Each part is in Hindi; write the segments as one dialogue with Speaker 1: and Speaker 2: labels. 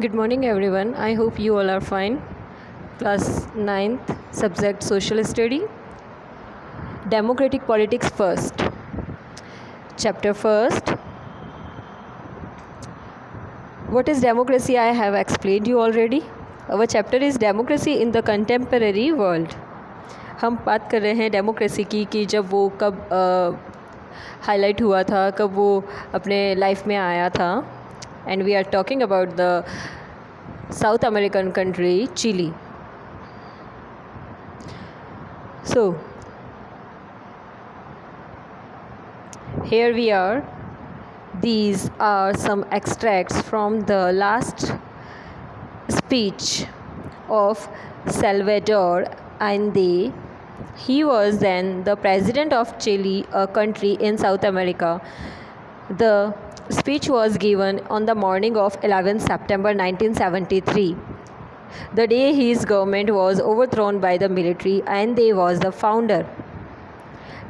Speaker 1: Good morning, everyone. I hope you all are fine. Class 9th, subject Social Study. Democratic Politics first. Chapter first. What is democracy? I have explained you already. Our chapter is Democracy in the Contemporary World. हम बात कर रहे हैं डेमोक्रेसी की कि जब वो कब हाईलाइट हुआ था, कब वो अपने लाइफ में आया था. And we are talking about the South American country, Chile. So, here we are. These are some extracts from the last speech of Salvador Allende. He was then the president of Chile, a country in South America. The speech was given on the morning of 11 September 1973. The day his government was overthrown by the military, and he was the founder,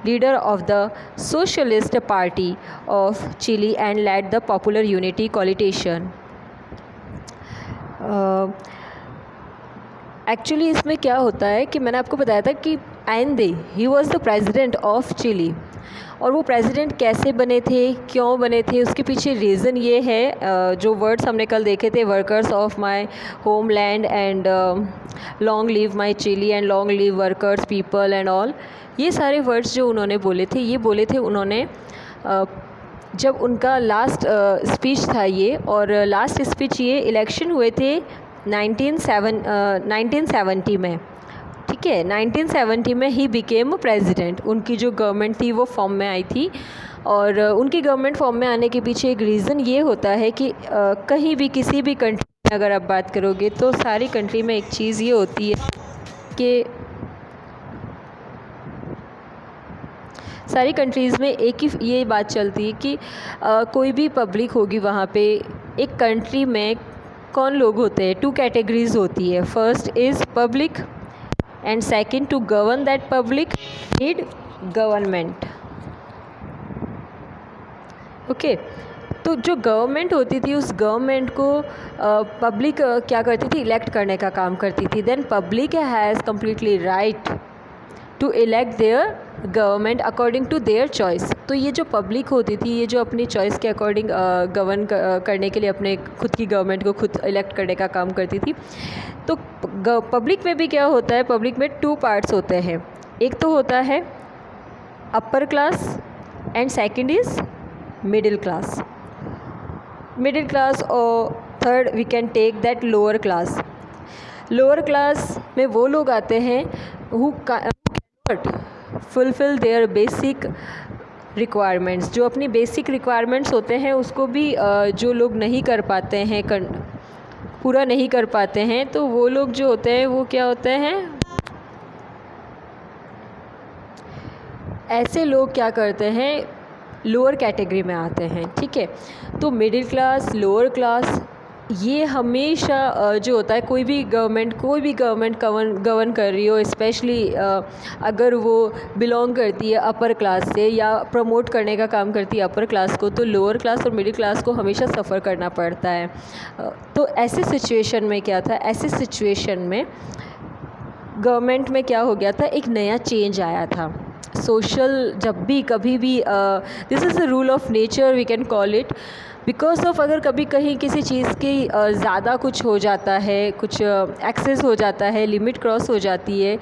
Speaker 1: leader of the Socialist Party of Chile and led the Popular Unity Coalition. Actually इसमें क्या होता है कि मैंने आपको बताया था कि Allende he was the president of Chile. और वो प्रेसिडेंट कैसे बने थे, क्यों बने थे, उसके पीछे रीज़न ये है. जो वर्ड्स हमने कल देखे थे, workers of my homeland and long live my Chile and long live workers people and all, ये सारे वर्ड्स जो उन्होंने बोले थे, ये बोले थे उन्होंने जब उनका लास्ट स्पीच था ये. और लास्ट स्पीच ये इलेक्शन हुए थे 1970 में. ठीक है, 1970 में ही बिकेम प्रेसिडेंट. उनकी जो गवर्नमेंट थी वो फॉर्म में आई थी. और उनकी गवर्नमेंट फॉर्म में आने के पीछे एक रीज़न ये होता है कि कहीं भी किसी भी कंट्री में अगर आप बात करोगे तो सारी कंट्री में एक चीज़ ये होती है कि सारी कंट्रीज़ में एक ही ये बात चलती है कि कोई भी पब्लिक होगी वहाँ पे. एक कंट्री में कौन लोग होते हैं, टू कैटेगरीज होती है. First is public and second to govern that public need government. Okay, तो जो गवर्नमेंट होती थी उस गवर्नमेंट को पब्लिक क्या करती थी, इलेक्ट करने का काम करती थी. Then public has completely right to elect their government according to their choice. तो ये जो पब्लिक होती थी, ये जो अपनी चॉइस के अकॉर्डिंग गवर्न करने के लिए अपने खुद की गवर्नमेंट को खुद इलेक्ट करने का काम करती थी. तो पब्लिक में भी क्या होता है, पब्लिक में टू पार्ट्स होते हैं. एक तो होता है upper class and second is middle class. Middle class और third we can take that lower class. Lower class में वो लोग आते हैं who fulfil their basic requirements. जो अपनी बेसिक रिक्वायरमेंट्स होते हैं उसको भी जो लोग नहीं कर पाते हैं, पूरा नहीं कर पाते हैं, तो वो लोग जो होते हैं वो क्या होते हैं, ऐसे लोग क्या करते हैं, लोअर कैटेगरी में आते हैं. ठीक है, तो मिडिल क्लास, लोअर क्लास, ये हमेशा जो होता है कोई भी गवर्नमेंट गवर्न कर रही हो, स्पेशली अगर वो बिलोंग करती है अपर क्लास से या प्रमोट करने का काम करती है अपर क्लास को, तो लोअर क्लास और मिडिल क्लास को हमेशा सफ़र करना पड़ता है. तो ऐसे सिचुएशन में क्या था, ऐसे सिचुएशन में गवर्नमेंट में क्या हो गया था, एक नया चेंज आया था. सोशल जब भी कभी भी this is the rule of nature we can call it. Because of अगर कभी कहीं किसी चीज़ की ज़्यादा कुछ हो जाता है, कुछ एक्सेस हो जाता है, लिमिट क्रॉस हो जाती है,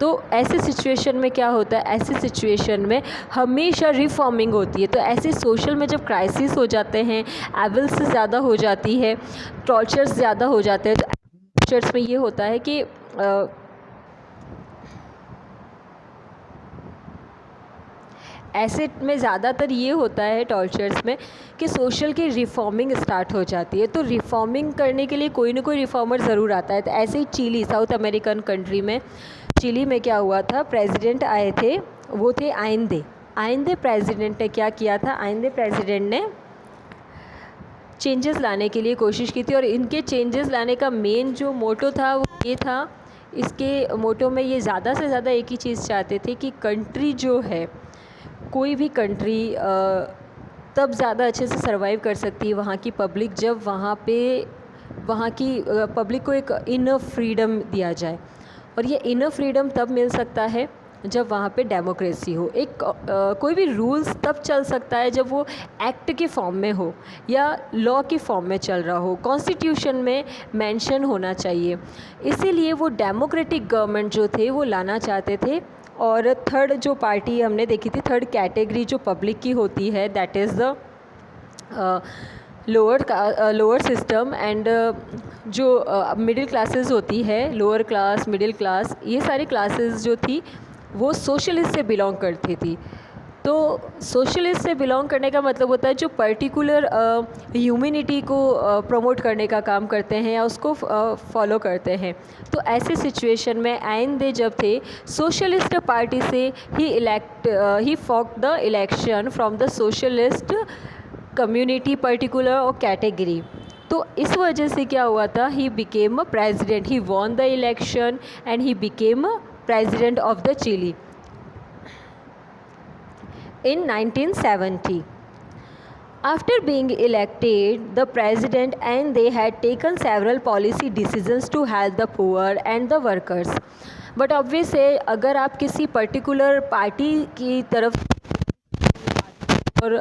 Speaker 1: तो ऐसे सिचुएशन में क्या होता है, ऐसे सिचुएशन में हमेशा रिफॉर्मिंग होती है. तो ऐसे सोशल में जब क्राइसिस हो जाते हैं, एविल्स ज़्यादा हो जाती है, टॉर्चर्स ज़्यादा हो जाते हैं, तो टॉर्चर्स में ये होता है कि ऐसे में ज़्यादातर ये होता है टॉर्चर्स में कि सोशल की रिफॉर्मिंग स्टार्ट हो जाती है. तो रिफॉर्मिंग करने के लिए कोई ना कोई रिफॉर्मर ज़रूर आता है. तो ऐसे ही चिली, साउथ अमेरिकन कंट्री में चिली में क्या हुआ था, प्रेसिडेंट आए थे, वो थे आइंदे प्रेसिडेंट ने क्या किया था, आइंदे प्रेसिडेंट ने चेंजेस लाने के लिए कोशिश की थी. और इनके चेंजेस लाने का मेन जो मोटो था वो ये था, इसके मोटो में ये ज़्यादा से ज़्यादा एक ही चीज़ चाहते थे कि कंट्री जो है, कोई भी कंट्री तब ज़्यादा अच्छे से सर्वाइव कर सकती है वहाँ की पब्लिक जब वहाँ पे वहाँ की पब्लिक को एक इनर फ्रीडम दिया जाए। और ये इनर फ्रीडम तब मिल सकता है जब वहाँ पे डेमोक्रेसी हो। एक कोई भी रूल्स तब चल सकता है जब वो एक्ट के फॉर्म में हो या लॉ के फॉर्म में चल रहा हो, कॉन्स्टिट्यूशन में मेंशन होना चाहिए। इसीलिए वो डेमोक्रेटिक गवर्नमेंट जो थे वो लाना चाहते थे। और थर्ड जो पार्टी हमने देखी थी, थर्ड कैटेगरी जो पब्लिक की होती है, that is the lower system and जो मिडिल क्लासेस होती है, लोअर क्लास, मिडिल क्लास, ये सारी क्लासेस जो थी वो सोशलिस्ट से बिलोंग करती थी। तो सोशलिस्ट से बिलोंग करने का मतलब होता है जो पर्टिकुलर ह्यूमैनिटी को प्रमोट करने का काम करते हैं या उसको फॉलो करते हैं। तो ऐसे सिचुएशन में आइंदे जब थे, सोशलिस्ट पार्टी से he fought the election from the socialist community particular और कैटेगरी। तो इस वजह से क्या हुआ था, he became a president, he won the election and he became a president of the Chile in 1970. After being elected the president, and they had taken several policy decisions to help the poor and the workers. But obvious है, अगर आप किसी particular पार्टी की तरफ और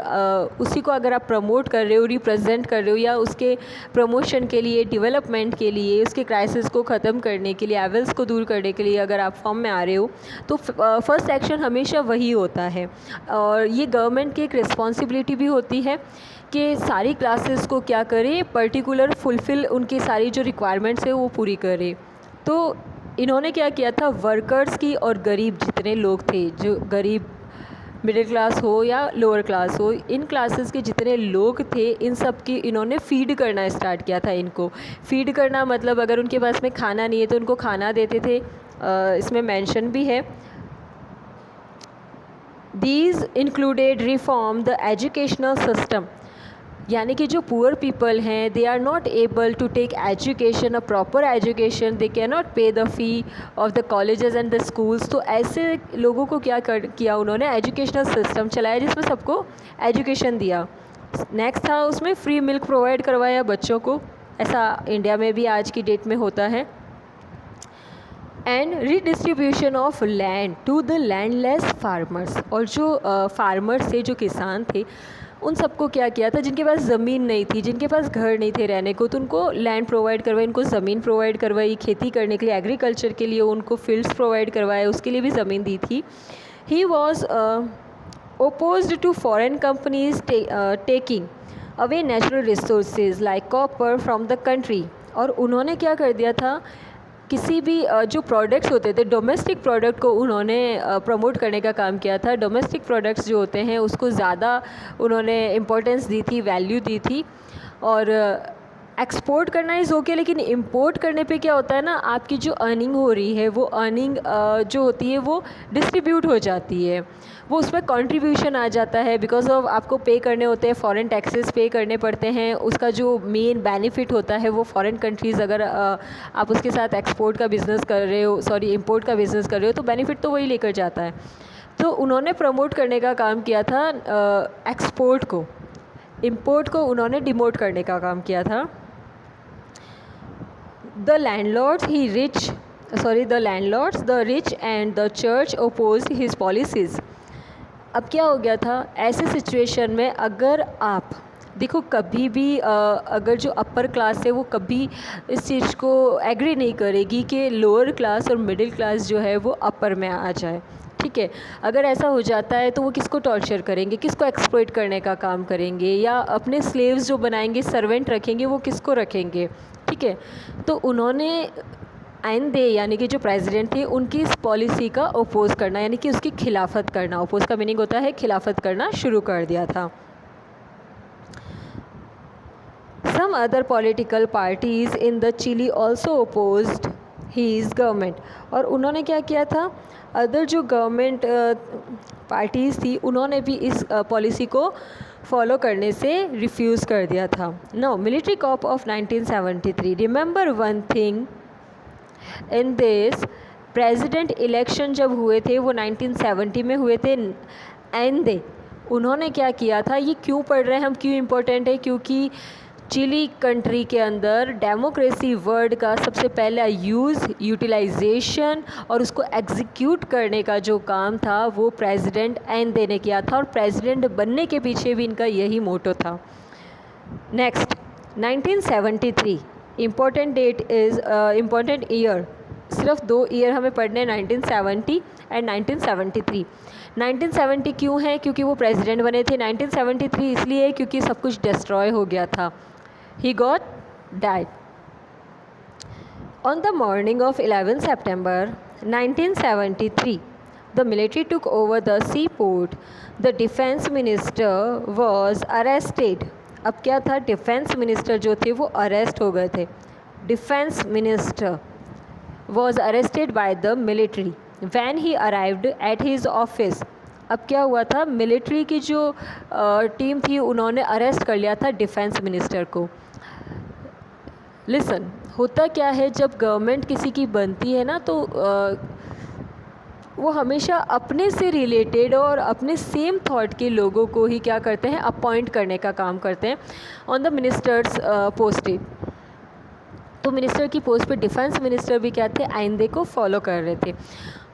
Speaker 1: उसी को अगर आप प्रमोट कर रहे हो, रिप्रेजेंट कर रहे हो, या उसके प्रमोशन के लिए, डेवलपमेंट के लिए, उसके क्राइसिस को ख़त्म करने के लिए, एवल्स को दूर करने के लिए अगर आप फॉर्म में आ रहे हो, तो फर्स्ट एक्शन हमेशा वही होता है। और ये गवर्नमेंट की एक रिस्पॉन्सिबिलिटी भी होती है कि सारी क्लासेस को क्या करे, पर्टिकुलर फुलफ़िल उनकी सारी जो रिक्वायरमेंट्स है वो पूरी करे। तो इन्होंने क्या किया था, वर्कर्स की और गरीब जितने लोग थे, जो गरीब मिडिल क्लास हो या लोअर क्लास हो, इन क्लासेस के जितने लोग थे, इन सब की इन्होंने फ़ीड करना स्टार्ट किया था। इनको फ़ीड करना मतलब अगर उनके पास में खाना नहीं है तो उनको खाना देते थे। इसमें मेंशन भी है, these included reform the educational system, यानी कि जो पुअर पीपल हैं, they are not able to take education, a proper education, they can not pay the fee of the colleges and the schools. तो ऐसे लोगों को क्या किया उन्होंने, एजुकेशनल सिस्टम चलाया जिसमें सबको एजुकेशन दिया। नेक्स्ट था उसमें फ्री मिल्क प्रोवाइड करवाया बच्चों को, ऐसा इंडिया में भी आज की डेट में होता है। And redistribution of land to the landless farmers, और जो फार्मर्स थे, जो किसान थे, उन सबको क्या किया था, जिनके पास ज़मीन नहीं थी, जिनके पास घर नहीं थे रहने को, तो उनको लैंड प्रोवाइड करवाई, उनको ज़मीन प्रोवाइड करवाई, खेती करने के लिए, एग्रीकल्चर के लिए उनको फील्ड्स प्रोवाइड करवाए, उसके लिए भी ज़मीन दी थी। He was opposed to foreign companies taking away natural resources like copper from the country. और उन्होंने क्या कर दिया था, किसी भी जो प्रोडक्ट्स होते थे, डोमेस्टिक प्रोडक्ट को उन्होंने प्रमोट करने का काम किया था। डोमेस्टिक प्रोडक्ट्स जो होते हैं उसको ज़्यादा उन्होंने इम्पोर्टेंस दी थी, वैल्यू दी थी। और एक्सपोर्ट करना इज़ ओके, लेकिन इंपोर्ट करने पे क्या होता है ना, आपकी जो अर्निंग हो रही है वो अर्निंग जो होती है वो डिस्ट्रीब्यूट हो जाती है, वो उसमें कंट्रीब्यूशन आ जाता है, बिकॉज ऑफ आपको पे करने होते हैं, फॉरेन टैक्सेस पे करने पड़ते हैं। उसका जो मेन बेनिफिट होता है वो फॉरेन कंट्रीज़, अगर आप उसके साथ एक्सपोर्ट का बिज़नेस कर रहे हो, सॉरी इंपोर्ट का बिज़नेस कर रहे हो, तो बेनिफिट तो वही लेकर जाता है। तो उन्होंने प्रमोट करने का काम किया था एक्सपोर्ट को, इंपोर्ट को उन्होंने डिमोट करने का काम किया था। The landlords, the rich and the church opposed his policies. अब क्या हो गया था ऐसे सिचुएशन में, अगर आप देखो कभी भी अगर जो अपर क्लास है वो कभी इस चीज़ को एग्री नहीं करेगी कि लोअर क्लास और मिडिल क्लास जो है वो अपर में आ जाए, ठीक है। अगर ऐसा हो जाता है तो वो किसको टॉर्चर करेंगे, किसको एक्सप्लॉइट करने का काम करेंगे, या अपने स्लेव्स जो बनाएंगे, सर्वेंट रखेंगे, वो किसको रखेंगे, ठीक है। तो उन्होंने आइंदे यानी कि जो प्रेसिडेंट थे उनकी इस पॉलिसी का अपोज करना, यानी कि उसकी खिलाफत करना, अपोज का मीनिंग होता है खिलाफत करना, शुरू कर दिया था। Some other political parties in the Chile also opposed his government. और उन्होंने क्या किया था, अदर जो गवर्नमेंट पार्टीज़ थी उन्होंने भी इस पॉलिसी को फॉलो करने से रिफ्यूज़ कर दिया था। No military coup of 1973, remember one thing in this, president election जब हुए थे वो 1970 में हुए थे। एंड उन्होंने क्या किया था, ये क्यों पढ़ रहे हैं हम, क्यों इम्पोर्टेंट है, क्योंकि चिली कंट्री के अंदर डेमोक्रेसी वर्ड का सबसे पहला यूटिलाइजेशन और उसको एग्जीक्यूट करने का जो काम था वो प्रेसिडेंट एंदे ने किया था, और प्रेसिडेंट बनने के पीछे भी इनका यही मोटो था। Next 1973 important that is important year, सिर्फ 2 ईयर हमें पढ़ने हैं, 1970 एंड 1973। 1970 क्यों है? क्योंकि वो प्रेसिडेंट बने थे। 1973 इसलिए क्योंकि सब कुछ डिस्ट्रॉय हो गया था। He got died. On the morning of 11 September 1973, the military took over the seaport. The defense minister was arrested. अब क्या था? डिफेंस मिनिस्टर जो थे वो अरेस्ट हो गए थे। Defence minister was arrested by the military when he arrived at his office. अब क्या हुआ था? मिलिट्री की जो टीम थी उन्होंने अरेस्ट कर लिया था डिफेंस मिनिस्टर को। लिसन, होता क्या है जब गवर्नमेंट किसी की बनती है ना, तो वो हमेशा अपने से रिलेटेड और अपने सेम थॉट के लोगों को ही क्या करते हैं? अपॉइंट करने का काम करते हैं ऑन द मिनिस्टर्स पोस्टेड। तो मिनिस्टर की पोस्ट पे डिफेंस मिनिस्टर भी क्या थे? आइंदे को फॉलो कर रहे थे,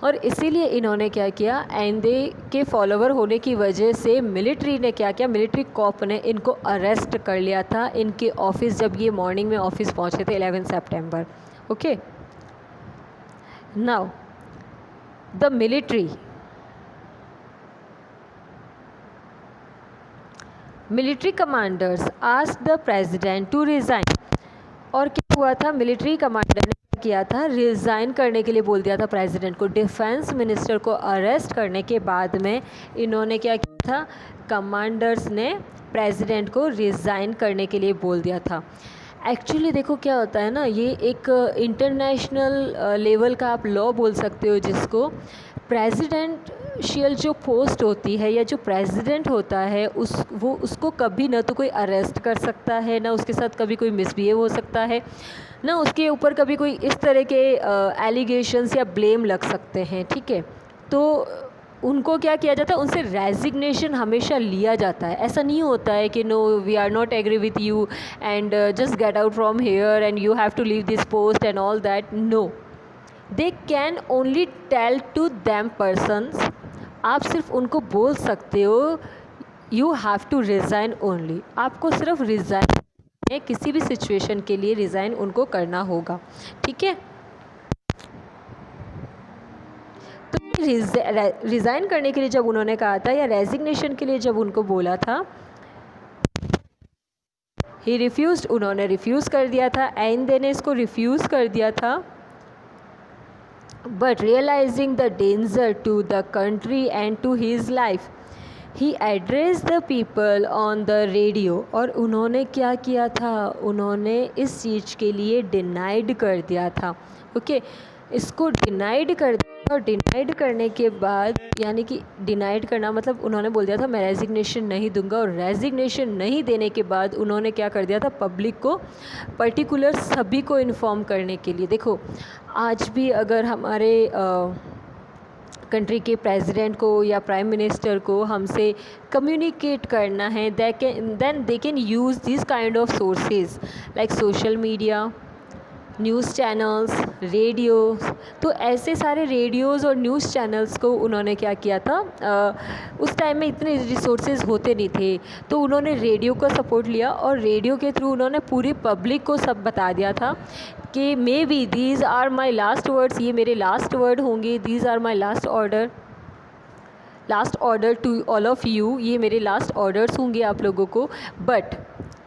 Speaker 1: और इसीलिए इन्होंने क्या किया? आइंदे के फॉलोवर होने की वजह से मिलिट्री ने क्या किया? मिलिट्री कॉप ने इनको अरेस्ट कर लिया था इनके ऑफिस, जब ये मॉर्निंग में ऑफिस पहुंचे थे 11 सितंबर। Okay, now the military commanders asked the president to resign. और क्या हुआ था? मिलिट्री कमांडर ने क्या किया था? रिज़ाइन करने के लिए बोल दिया था प्रेसिडेंट को। डिफेंस मिनिस्टर को अरेस्ट करने के बाद में इन्होंने क्या किया था? कमांडर्स ने प्रेसिडेंट को रिज़ाइन करने के लिए बोल दिया था। एक्चुअली देखो क्या होता है ना, ये एक इंटरनेशनल लेवल का आप लॉ बोल सकते हो, जिसको प्रेसिडेंशियल जो पोस्ट होती है या जो प्रेसिडेंट होता है उसको कभी ना तो कोई अरेस्ट कर सकता है, ना उसके साथ कभी कोई मिसबिहेव हो सकता है, ना उसके ऊपर कभी कोई इस तरह के एलिगेशंस या ब्लेम लग सकते हैं। ठीक है, तो उनको क्या किया जाता है? उनसे रेजिग्नेशन हमेशा लिया जाता है। ऐसा नहीं होता है कि no we are not agree with you and just get out from here and you have to leave this post and all that. No, they can only tell to them persons, आप सिर्फ उनको बोल सकते हो you have to resign only. आपको सिर्फ रिज़ाइन, किसी भी सिचुएशन के लिए रिज़ाइन उनको करना होगा। ठीक है, तो रिज़ाइन करने के लिए जब उन्होंने कहा था, या रेजिग्नेशन के लिए जब उनको बोला था, ही रिफ्यूज़ड, उन्होंने रिफ्यूज़ कर दिया था, आइंदे ने इसको रिफ्यूज़ कर दिया था। But realising the danger to the country and to his life, he address the people on the radio. और उन्होंने क्या किया था? उन्होंने इस चीज़ के लिए डिनाइड कर दिया था। ओके, इसको डिनाइड कर दिया, और डिनाइड करने के बाद, यानी कि डिनाइड करना मतलब उन्होंने बोल दिया था मैं रेजिग्नेशन नहीं दूंगा, और रेजिग्नेशन नहीं देने के बाद उन्होंने क्या कर दिया था? पब्लिक को, पर्टिकुलर सभी को इन्फॉर्म करने के लिए। देखो, आज भी अगर हमारे कंट्री के प्रेसिडेंट को या प्राइम मिनिस्टर को हमसे कम्युनिकेट करना है, then they can use this kind of sources like social media, news channels, radios. तो ऐसे सारे रेडियोज़ और न्यूज़ चैनल्स को उन्होंने क्या किया था? उस टाइम में इतने रिसोर्सेज होते नहीं थे, तो उन्होंने रेडियो का सपोर्ट लिया, और रेडियो के थ्रू उन्होंने पूरी पब्लिक को सब बता दिया था कि may be these are my last words, ये मेरे लास्ट वर्ड होंगे, these are my last order to all of you, ये मेरे लास्ट ऑर्डर्स होंगे आप लोगों को। बट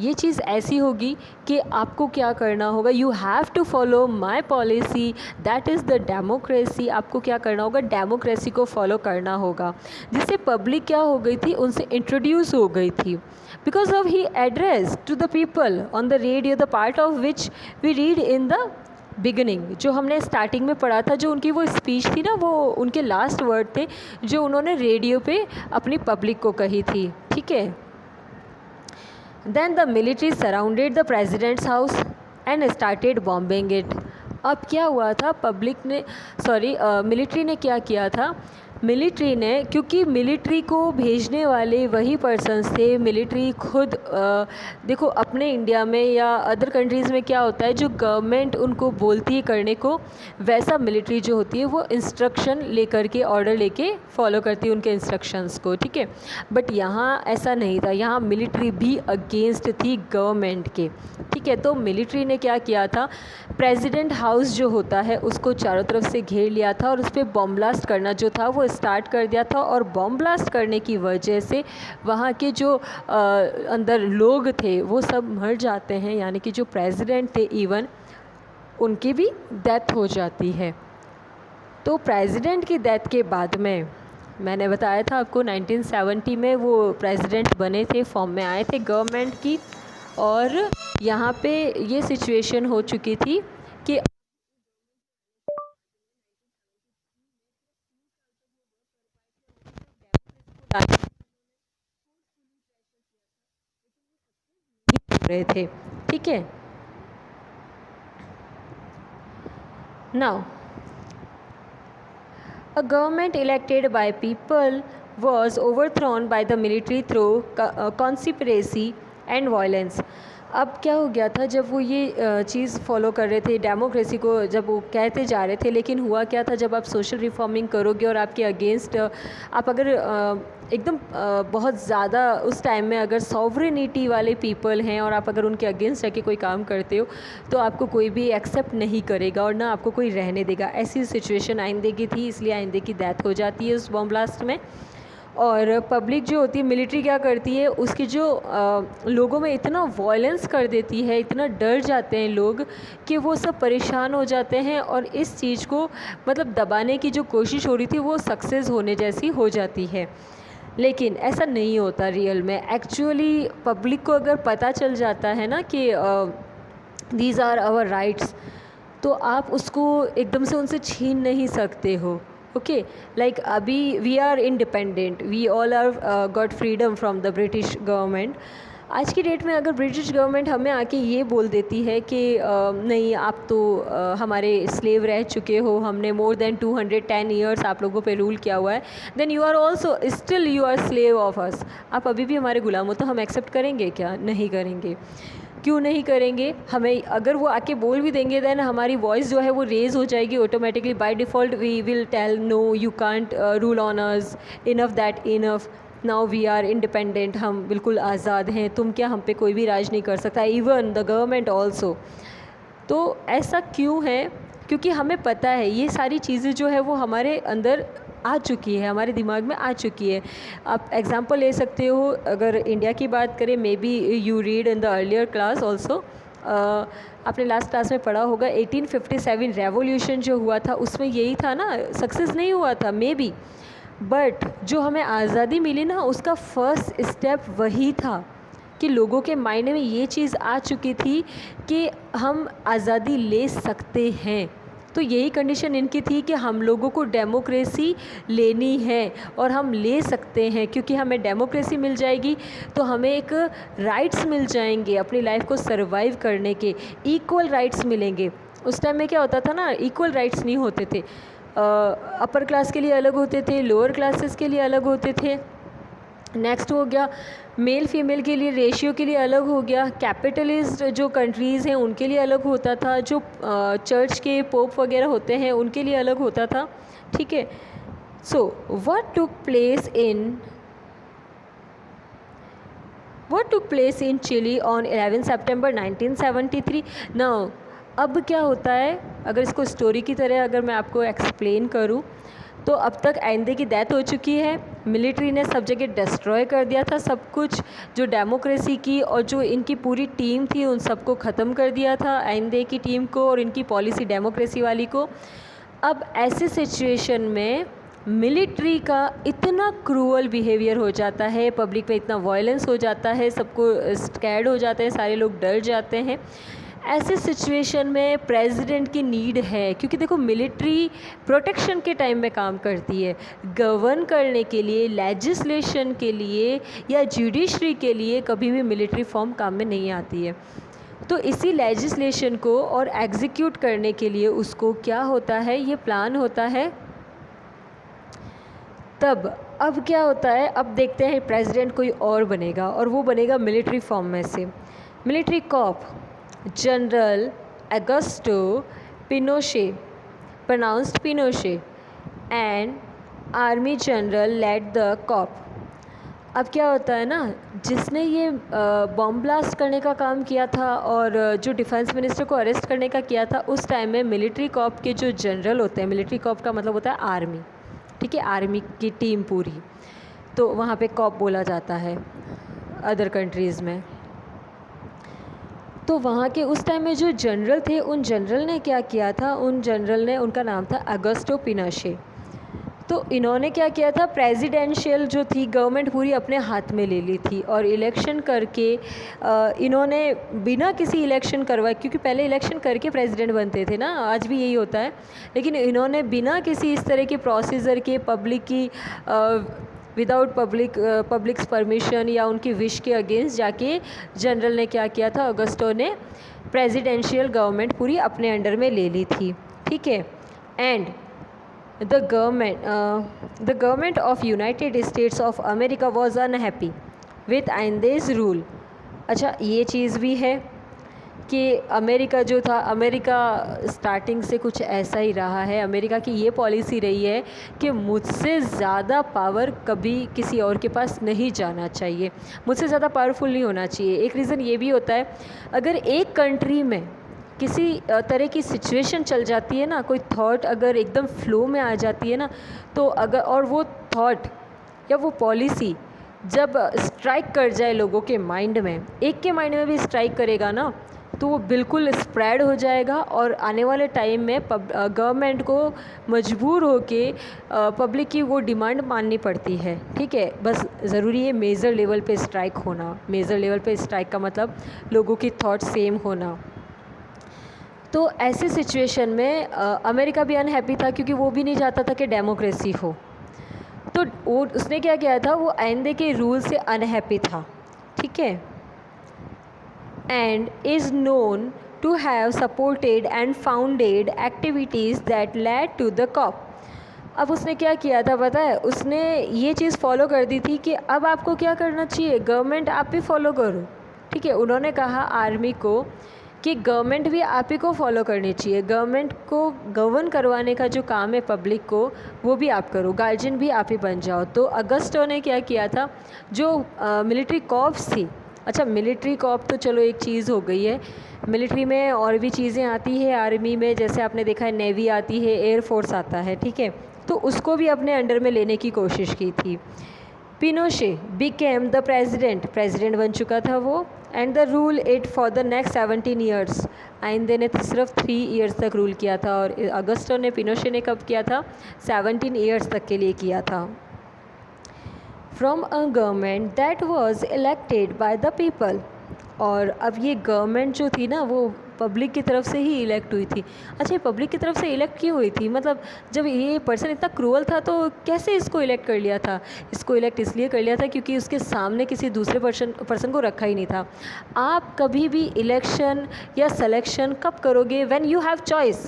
Speaker 1: ये चीज़ ऐसी होगी कि आपको क्या करना होगा? You have to follow my policy, that is the democracy. आपको क्या करना होगा? डेमोक्रेसी को फॉलो करना होगा। जिससे पब्लिक क्या हो गई थी? उनसे इंट्रोड्यूस हो गई थी, because of he address to the people on the radio, the part of which we read in the beginning, जो हमने स्टार्टिंग में पढ़ा था, जो उनकी वो स्पीच थी ना, वो उनके लास्ट वर्ड थे जो उन्होंने रेडियो पे अपनी पब्लिक को कही थी। ठीक है, then the military surrounded the president's house and started bombing it. अब क्या हुआ था? मिलिट्री ने क्या किया था? मिलिट्री ने, क्योंकि मिलिट्री को भेजने वाले वही पर्सन्स थे, मिलिट्री खुद देखो अपने इंडिया में या अदर कंट्रीज़ में क्या होता है, जो गवर्नमेंट उनको बोलती है करने को वैसा मिलिट्री जो होती है वो इंस्ट्रक्शन लेकर के, ऑर्डर लेके फॉलो करती है उनके इंस्ट्रक्शंस को, ठीक है। बट यहाँ ऐसा नहीं था, यहाँ मिलिट्री भी अगेंस्ट थी गवर्नमेंट के, ठीक है। तो मिलिट्री ने क्या किया था, प्रेसिडेंट हाउस जो होता है उसको चारों तरफ से घेर लिया था और उस पर बॉम्ब ब्लास्ट करना जो था वो स्टार्ट कर दिया था। और बॉम्ब ब्लास्ट करने की वजह से वहाँ के जो अंदर लोग थे वो सब मर जाते हैं, यानी कि जो प्रेसिडेंट थे इवन उनकी भी डेथ हो जाती है। तो प्रेसिडेंट की डेथ के बाद में, मैंने बताया था आपको 1970 में वो प्रेसिडेंट बने थे, फॉर्म में आए थे गवर्नमेंट की, और यहाँ पे ये सिचुएशन हो चुकी थी कि रहे थे, ठीक है। Now a government elected by people was overthrown by the military through conspiracy and violence। अब क्या हो गया था, जब वो ये चीज़ फॉलो कर रहे थे डेमोक्रेसी को, जब वो कहते जा रहे थे, लेकिन हुआ क्या था, जब आप सोशल रिफॉर्मिंग करोगे और आपके अगेंस्ट आप अगर एकदम बहुत ज़्यादा उस टाइम में अगर सॉवरेनिटी वाले पीपल हैं और आप अगर उनके अगेंस्ट रह के कोई काम करते हो तो आपको कोई भी एक्सेप्ट नहीं करेगा और ना आपको कोई रहने देगा। ऐसी सिचुएशन आइंदे की थी, इसलिए आइंदे की डेथ हो जाती है उस बॉम्ब ब्लास्ट में। और पब्लिक जो होती है, मिलिट्री क्या करती है, उसकी जो लोगों में इतना वॉयलेंस कर देती है, इतना डर जाते हैं लोग कि वो सब परेशान हो जाते हैं और इस चीज़ को मतलब दबाने की जो कोशिश हो रही थी वो सक्सेस होने जैसी हो जाती है। लेकिन ऐसा नहीं होता रियल में। एक्चुअली पब्लिक को अगर पता चल जाता है ना कि दीज आर आवर राइट्स, तो आप उसको एकदम से उनसे छीन नहीं सकते हो। ओके, लाइक अभी we are independent, we all are got freedom from the British government. आज की डेट में अगर ब्रिटिश गवर्नमेंट हमें आके ये बोल देती है कि नहीं, आप तो हमारे स्लेव रह चुके हो, हमने मोर देन 210 ईयर्स आप लोगों पे रूल किया हुआ है, then you are also still you are slave of us, आप अभी भी हमारे गुलाम हो, तो हम एक्सेप्ट करेंगे क्या? नहीं करेंगे। क्यों नहीं करेंगे? हमें अगर वो आके बोल भी देंगे देन हमारी वॉइस जो है वो रेज़ हो जाएगी automatically, by default we will tell no you can't rule on us, enough that enough, now we are independent, हम बिल्कुल आज़ाद हैं, तुम क्या हम पे कोई भी राज नहीं कर सकता, इवन द गवर्नमेंट ऑल्सो। तो ऐसा क्यों है? क्योंकि हमें पता है ये सारी चीज़ें जो है वो हमारे अंदर आ चुकी है, हमारे दिमाग में आ चुकी है। आप एग्ज़ाम्पल ले सकते हो, अगर इंडिया की बात करें, may be you read in the earlier class also, आपने लास्ट क्लास में पढ़ा होगा 1857 रेवोल्यूशन जो हुआ था उसमें यही था ना, सक्सेस नहीं हुआ था मे बी, बट जो हमें आज़ादी मिली ना उसका फर्स्ट स्टेप वही था कि लोगों के माइंड में ये चीज़ आ चुकी थी कि हम आज़ादी ले सकते हैं। तो यही कंडीशन इनकी थी कि हम लोगों को डेमोक्रेसी लेनी है और हम ले सकते हैं, क्योंकि हमें डेमोक्रेसी मिल जाएगी तो हमें एक राइट्स मिल जाएंगे अपनी लाइफ को सरवाइव करने के, इक्वल राइट्स मिलेंगे। उस टाइम में क्या होता था ना, इक्वल राइट्स नहीं होते थे, अपर क्लास के लिए अलग होते थे, लोअर क्लासेस के लिए अलग होते थे। नेक्स्ट हो गया मेल फीमेल के लिए रेशियो के लिए अलग हो गया, कैपिटलिस्ट जो कंट्रीज़ हैं उनके लिए अलग होता था, जो चर्च के पोप वगैरह होते हैं उनके लिए अलग होता था, ठीक है। So what took place in Chile on 11 September 1973। Now अब क्या होता है, अगर इसको स्टोरी की तरह अगर मैं आपको एक्सप्लेन करूं तो अब तक आइंदे की डेथ हो चुकी है, मिलिट्री ने सब जगह डिस्ट्रॉय कर दिया था सब कुछ, जो डेमोक्रेसी की और जो इनकी पूरी टीम थी उन सबको ख़त्म कर दिया था, आइंदे की टीम को और इनकी पॉलिसी डेमोक्रेसी वाली को। अब ऐसे सिचुएशन में मिलिट्री का इतना क्रूअल बिहेवियर हो जाता है, पब्लिक में इतना वायलेंस हो जाता है, सबको स्कैर्ड हो जाते हैं, सारे लोग डर जाते हैं। ऐसे सिचुएशन में प्रेसिडेंट की नीड है, क्योंकि देखो मिलिट्री प्रोटेक्शन के टाइम में काम करती है, गवर्न करने के लिए, लेजिस्लेशन के लिए या जुडिशरी के लिए कभी भी मिलिट्री फॉर्म काम में नहीं आती है। तो इसी लेजिस्लेशन को और एग्जीक्यूट करने के लिए उसको क्या होता है, ये प्लान होता है तब अब क्या होता है, अब देखते हैं प्रेसिडेंट कोई और बनेगा और वो बनेगा मिलिट्री फॉर्म में से। Military coup general Augusto Pinochet, pronounced Pinochet, and army general led the coup. अब क्या होता है ना, जिसने ये बॉम्ब ब्लास्ट करने का काम किया था और जो डिफेंस मिनिस्टर को अरेस्ट करने का किया था, उस टाइम में मिलिट्री कॉप के जो जनरल होते हैं, मिलिट्री कॉप का मतलब होता है आर्मी, ठीक है, आर्मी की टीम पूरी, तो वहाँ पे कॉप बोला जाता है अदर कंट्रीज़ में। तो वहाँ के उस टाइम में जो जनरल थे, उन जनरल ने क्या किया था, उन जनरल ने, उनका नाम था अगस्टो पिनोशे। तो इन्होंने क्या किया था, प्रेसिडेंशियल जो थी गवर्नमेंट पूरी अपने हाथ में ले ली थी और इलेक्शन करके इन्होंने बिना किसी इलेक्शन करवाए, क्योंकि पहले इलेक्शन करके प्रेसिडेंट बनते थे ना, आज भी यही होता है, लेकिन इन्होंने बिना किसी इस तरह के प्रोसीजर के, पब्लिक की विदाउट पब्लिक्स परमिशन या उनकी विश के अगेंस्ट जाके जनरल ने क्या किया था, अगस्टो ने प्रेसिडेंशियल गवर्नमेंट पूरी अपने अंडर में ले ली थी, ठीक है। And the government of United States of America was unhappy with Inde's rule। अच्छा, ये चीज़ भी है कि अमेरिका जो था, अमेरिका स्टार्टिंग से कुछ ऐसा ही रहा है, अमेरिका की ये पॉलिसी रही है कि मुझसे ज़्यादा पावर कभी किसी और के पास नहीं जाना चाहिए, मुझसे ज़्यादा पावरफुल नहीं होना चाहिए। एक रीज़न ये भी होता है, अगर एक कंट्री में किसी तरह की सिचुएशन चल जाती है ना, कोई थॉट अगर एकदम फ्लो में आ जाती है ना, तो अगर और वो थॉट या वो पॉलिसी जब स्ट्राइक कर जाए लोगों के माइंड में, एक के माइंड में भी स्ट्राइक करेगा ना, तो वो बिल्कुल स्प्रेड हो जाएगा और आने वाले टाइम में गवर्नमेंट को मजबूर होके पब्लिक की वो डिमांड माननी पड़ती है, ठीक है। बस ज़रूरी है मेजर लेवल पे स्ट्राइक होना। मेजर लेवल पे स्ट्राइक का मतलब लोगों की थॉट सेम होना। तो ऐसी सिचुएशन में अमेरिका भी अनहैप्पी था, क्योंकि वो भी नहीं चाहता था कि डेमोक्रेसी हो। तो वो उसने क्या किया था, वो आइंदे के रूल से अनहैप्पी था, ठीक है। And is known to have supported and founded activities that led to the coup. अब उसने क्या किया था पता है, उसने ये चीज़ फॉलो कर दी थी कि अब आपको क्या करना चाहिए, गवर्नमेंट आप भी फॉलो करो, ठीक है। उन्होंने कहा आर्मी को कि गवर्नमेंट भी आप ही को फॉलो करनी चाहिए, गवर्नमेंट को गवर्न करवाने का जो काम है पब्लिक को, वो भी आप करो, गार्जियन भी आप ही बन जाओ। तो अगस्टो ने क्या किया था, जो मिलिट्री कॉर्प्स थी, अच्छा मिलिट्री कॉर्प तो चलो एक चीज़ हो गई है, मिलिट्री में और भी चीज़ें आती है, आर्मी में जैसे आपने देखा है नेवी आती है, एयरफोर्स आता है, ठीक है, तो उसको भी अपने अंडर में लेने की कोशिश की थी। पिनोशे बिकेम द प्रेसिडेंट बन चुका था वो, and the rule it for the next 17 years. Allende ने सिर्फ 3 ईयर्स तक रूल किया था और अगस्टो ने, पिनोशे ने कब किया था, 17 ईयर्स तक के लिए किया था। From a government that was elected by the people. और अब ये गवर्नमेंट जो थी ना, वो पब्लिक की तरफ से ही इलेक्ट हुई थी। अच्छा, पब्लिक की तरफ से इलेक्ट क्यों हुई थी, मतलब जब ये पर्सन इतना क्रूअल था तो कैसे इसको इलेक्ट कर लिया था। इसको इलेक्ट इसलिए कर लिया था क्योंकि उसके सामने किसी दूसरे पर्सन को रखा ही नहीं था। आप कभी भी इलेक्शन या सिलेक्शन कब करोगे, when you have choice.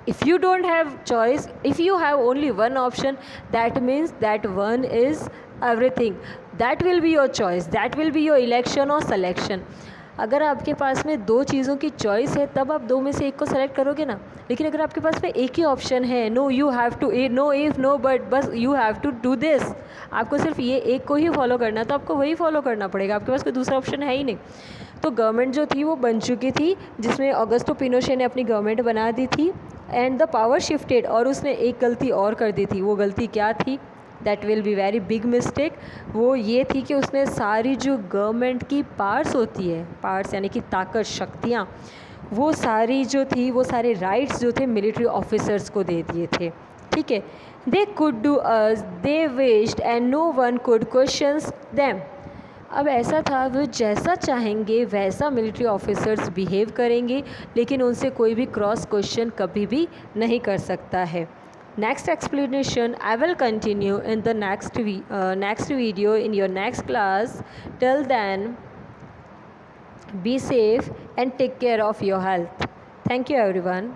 Speaker 1: if you don't have choice, if you have only one option, that means that one is everything, that will be your choice, that will be your election or selection। अगर आपके पास में दो चीज़ों की चॉइस है तब आप दो में से एक को सेलेक्ट करोगे ना, लेकिन अगर आपके पास में एक ही ऑप्शन है, no you have to, no if no but, बस you have to do this, आपको सिर्फ ये एक को ही फॉलो करना है, तो आपको वही फॉलो करना पड़ेगा, आपके पास कोई दूसरा ऑप्शन है ही नहीं। तो गवर्नमेंट जो थी वो बन चुकी थी, जिसमें ऑगस्टो पिनोशे ने अपनी गवर्नमेंट बना दी थी, एंड द पावर शिफ्टेड। और उसने एक गलती और कर दी थी, वो गलती क्या थी, that will be very big mistake. वो ये थी कि उसने सारी जो गवर्नमेंट की पावर्स होती है, पावर्स यानी कि ताकत, शक्तियाँ, वो सारी जो थी, वो सारे राइट्स जो थे मिलिट्री ऑफिसर्स को दे दिए थे, ठीक है। They could do as they wished and no one could questions them. अब ऐसा था, वो जैसा चाहेंगे वैसा मिलिट्री ऑफिसर्स बिहेव करेंगे, लेकिन उनसे कोई भी क्रॉस क्वेश्चन कभी भी नहीं कर सकता है। Next explanation I will continue in the next video in your next class. Till then be safe and take care of your health. Thank you everyone.